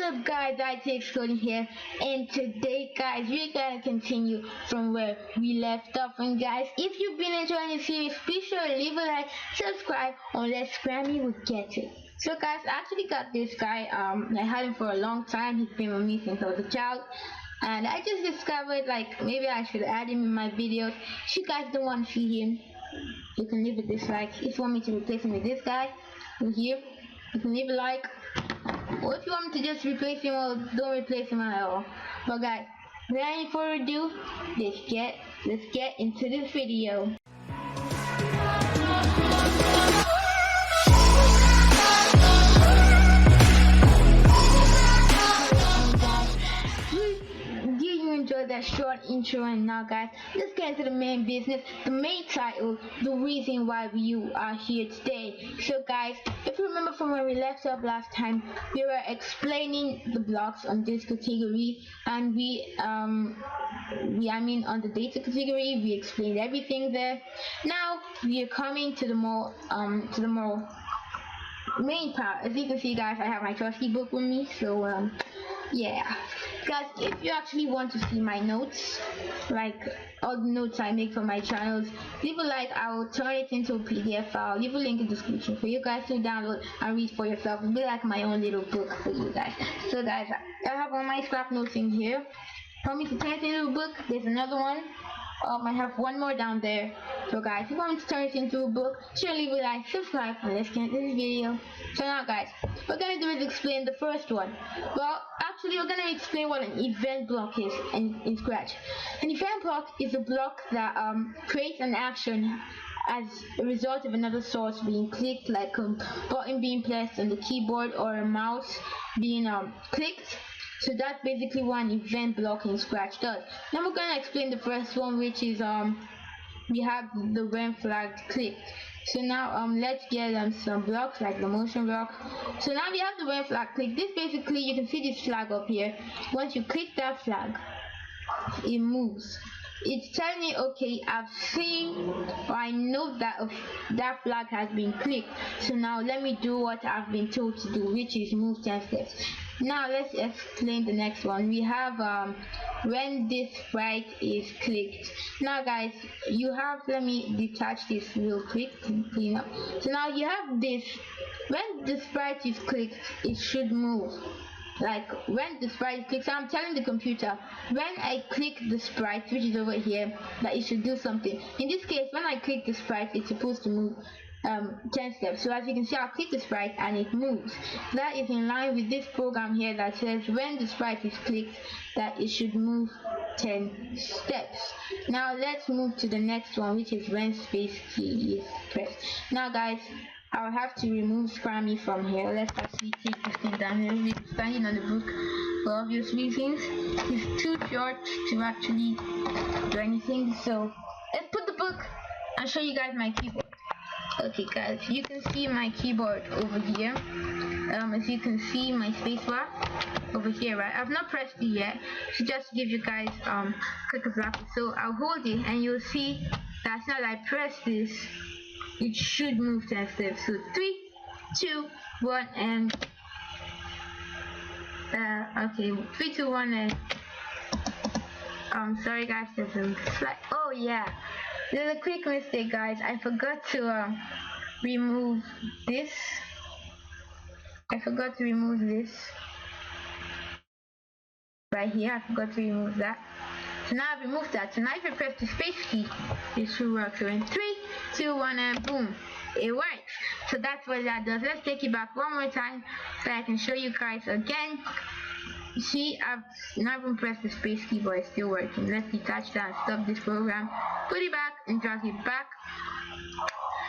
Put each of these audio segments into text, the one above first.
up guys, iTakeScoding here, and today guys we're gonna continue from where we left off. And guys, if you've been enjoying the series, be sure to leave a like, subscribe, or let's Grammy will get it. So guys, I actually got this guy. I had him for a long time. He's been with me since I was a child, and I just discovered like maybe I should add him in my videos. If you guys don't want to see him, you can leave a dislike. If you want me to replace him with this guy over here, you can leave a like. Or if you want me to just replace him, or don't replace him at all. But guys, without any further ado, let's get into this video. Enjoyed that short intro, and now guys, let's get into the main business, the main title, the reason why you are here today. So guys, if you remember from where we left off last time, we were explaining the blocks on this category, and on the data category we explained everything there. Now we are coming to the more main part. As you can see guys, I have my trusty book with me, so yeah guys, if you actually want to see my notes, like all the notes I make for my channels, leave a like. I will turn it into a PDF file, leave a link in the description for you guys to download and read for yourself. It'll be like my own little book for you guys. So guys, I have all my scrap notes in here. For me to turn it into a book, there's another one. I have one more down there. So guys, if you want me to turn it into a book, sure, leave a like, subscribe, and let's get into this video. So now guys, what we're gonna do is explain the first one. Well, actually we're gonna explain what an event block is in Scratch. An event block is a block that creates an action as a result of another source being clicked, like a button being pressed on the keyboard or a mouse being clicked. So that's basically what an event block in Scratch does. Now we're gonna explain the first one, which is we have the when flag clicked. So now let's get some blocks like the motion block. So now we have the when flag clicked. This basically, you can see this flag up here. Once you click that flag, it moves. It's telling you, okay, I've seen, or I know that that flag has been clicked. So now let me do what I've been told to do, which is move 10 steps. Now let's explain the next one. We have when this sprite is clicked. Now guys, you have, let me detach this real quick and clean up. So now you have this, when the sprite is clicked, it should move. Like when the sprite clicks, so I'm telling the computer when I click the sprite, which is over here, that it should do something. In this case, when I click the sprite, it's supposed to move 10 steps. So as you can see, I'll click the sprite and it moves. That is in line with this program here that says when the sprite is clicked, that it should move 10 steps. Now let's move to the next one, which is when space key is pressed. Now guys, I'll have to remove Scrammy from here. Let's actually take this thing down here. We're standing on the book for obvious reasons. It's too short to actually do anything. So let's put the book and show you guys my keyboard. Okay guys, you can see my keyboard over here. As you can see, my spacebar over here, right? I've not pressed it yet, so just to give you guys quick example. So I'll hold it and you'll see that now that I press this, it should move 10 steps. So 3, 2, 1, and okay, 3, 2, 1, and sorry guys, there's a slight, oh yeah, there's a quick mistake guys. I forgot to remove this. I forgot to remove this right here. I forgot to remove that. So now I've removed that. So now if I press the space key, it should work. So in 3, 2, 1, and boom, it works. So that's what that does. Let's take it back one more time so I can show you guys again. You see, I've not even pressed the space key, but it's still working. Let's detach that and stop this program. Put it back and drag it back.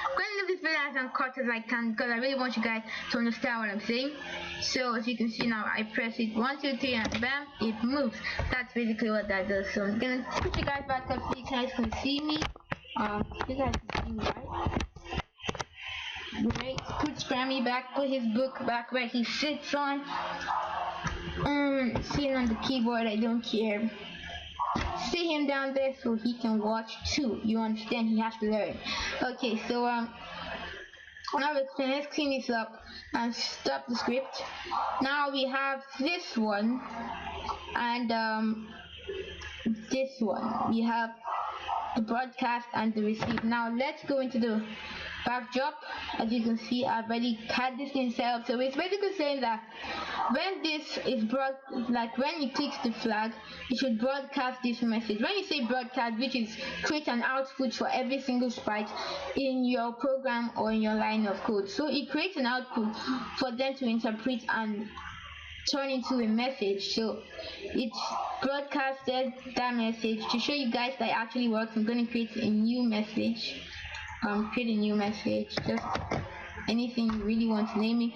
I'm going to leave this video as uncut as I can because I really want you guys to understand what I'm saying. So as you can see now, I press it 1, 2, 3, and bam, it moves. That's basically what that does. So I'm gonna put you guys back up so you guys can see me. You guys can see me, right? Great. Put Scrammy back. Put his book back where he sits on. Sitting on the keyboard, I don't care. Sit him down there so he can watch too. You understand? He has to learn. Okay, so Now let's clean this up and stop the script. Now we have this one and this one. We have the broadcast and the receive. Now let's go into the backdrop. As you can see, I've already had this thing set up, so it's basically saying that when this is like when you click the flag, it should broadcast this message. When you say broadcast, which is create an output for every single sprite in your program or in your line of code, so it creates an output for them to interpret and turn into a message. So it's broadcasted that message. To show you guys that it actually works, I'm going to create a new message. Create a new message, just anything you really want to name it.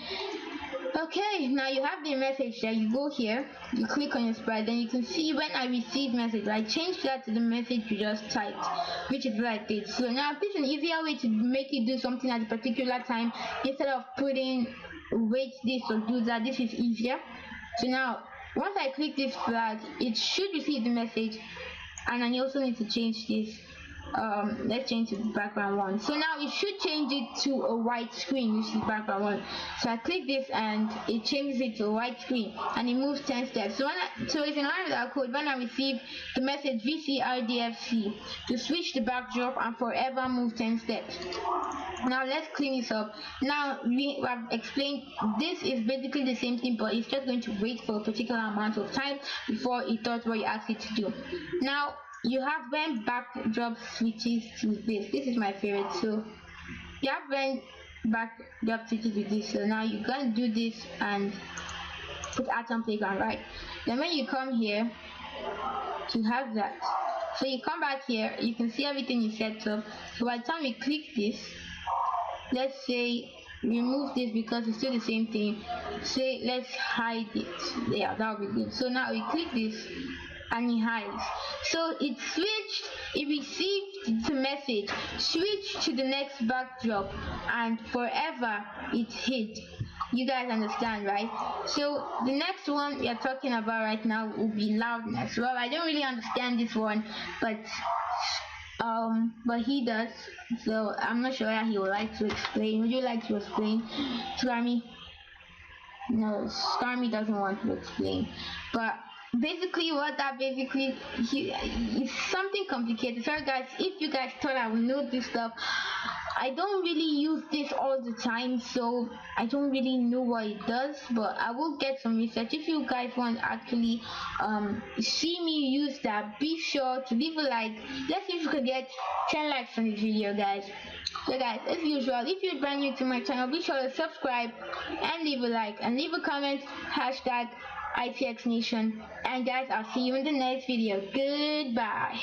Okay, now you have the message there. You go here, you click on your sprite, then you can see when I receive message, I changed that to the message you just typed, which is like this. So now this is an easier way to make it do something at a particular time instead of putting wait this or do that. This is easier. So now once I click this flag, it should receive the message, and I also need to change this. Let's change to background one. So now it should change it to a white screen, which is background one. So I click this and it changes it to a white screen and it moves 10 steps. So so it's in line with our code. When I receive the message VCRDFC to switch the backdrop and forever move 10 steps. Now let's clean this up. Now we have explained this is basically the same thing, but it's just going to wait for a particular amount of time before it does what you ask it to do. Now you have when backdrop switches to this. This is my favorite. So you have when backdrop switches with this. So now you can do this and put Atom Playground, right? Then when you come here, you have that. So you come back here, you can see everything you set up. So by the time we click this, let's say remove this because it's still the same thing. Say let's hide it. Yeah, that would be good. So now we click this and it hides. So it switched, it received the message, switched to the next backdrop, and forever it hid. You guys understand, right? So the next one we are talking about right now will be loudness. Well, I don't really understand this one, but he does. So I'm not sure that he would like to explain. Would you like to explain, Skarmy? No, Skarmy doesn't want to explain, but basically what that basically is something complicated. Sorry guys, if you guys thought I would know this stuff, I don't really use this all the time, so I don't really know what it does, but I will get some research. If you guys want to actually see me use that, be sure to leave a like. Let's see if we can get 10 likes on this video, guys. So guys, as usual, if you're brand new to my channel, be sure to subscribe and leave a like and leave a comment, hashtag ITX Nation. And guys, I'll see you in the next video. Goodbye.